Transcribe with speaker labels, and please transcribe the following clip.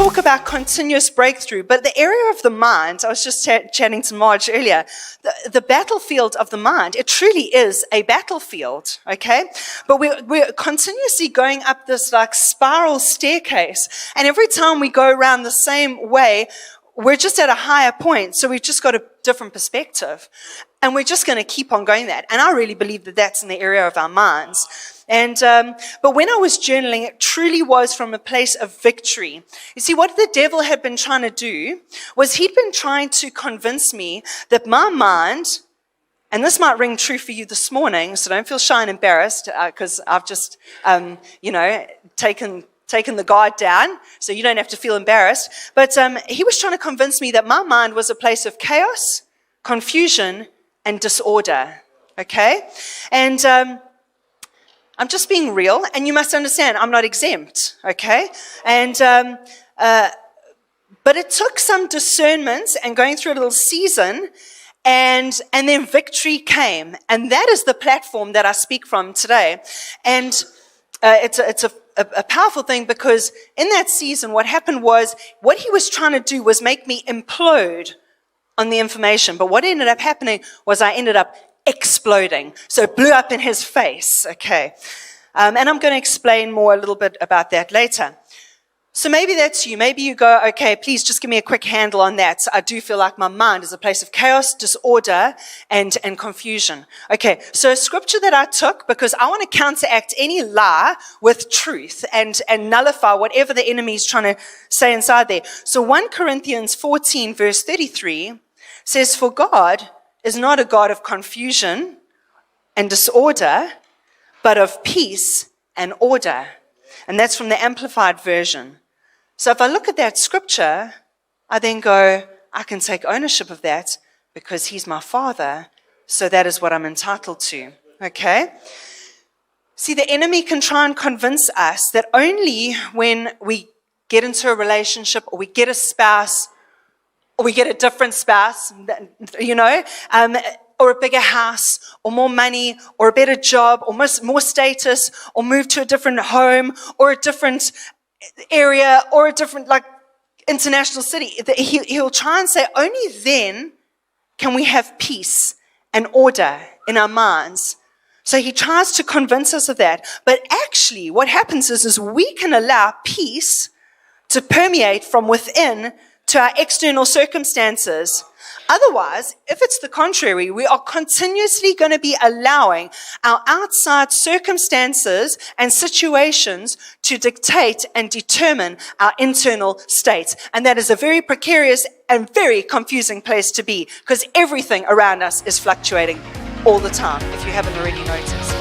Speaker 1: talk about continuous breakthrough, but the area of the mind, I was just chatting to Marge earlier, the battlefield of the mind, it truly is a battlefield, okay? But we're continuously going up this like spiral staircase, and every time we go around the same way, we're just at a higher point, so we've just got a different perspective. And we're just going to keep on going that. And I really believe that that's in the area of our minds. And but when I was journaling, it truly was from a place of victory. You see, what the devil had been trying to do was he'd been trying to convince me that my mind, and this might ring true for you this morning, so don't feel shy and embarrassed, because I've just, taken the guard down, so you don't have to feel embarrassed. But he was trying to convince me that my mind was a place of chaos, confusion, and disorder, okay? And I'm just being real, and you must understand, I'm not exempt, okay? And but it took some discernment and going through a little season, and then victory came, and that is the platform that I speak from today. And it's a powerful thing, because in that season, what happened was, what he was trying to do was make me implode on the information. But what ended up happening was I ended up exploding. So it blew up in his face, okay? And I'm going to explain more a little bit about that later. So maybe that's you. Maybe you go, okay, please just give me a quick handle on that. I do feel like my mind is a place of chaos, disorder, and confusion. Okay, so a scripture that I took, because I want to counteract any lie with truth and nullify whatever the enemy is trying to say inside there. So 1 Corinthians 14, verse 33 says, "For God is not a God of confusion and disorder, but of peace and order." And that's from the Amplified Version. So if I look at that scripture, I then go, I can take ownership of that because he's my father, so that is what I'm entitled to, okay? See, the enemy can try and convince us that only when we get into a relationship, or we get a spouse, or we get a different spouse, or a bigger house, or more money, or a better job, or more status, or move to a different home, or a different area, or a different international city. He'll try and say only then can we have peace and order in our minds. So he tries to convince us of that. But actually what happens is we can allow peace to permeate from within to our external circumstances. Otherwise, if it's the contrary, we are continuously going to be allowing our outside circumstances and situations to dictate and determine our internal state. And that is a very precarious and very confusing place to be, because everything around us is fluctuating all the time, if you haven't already noticed.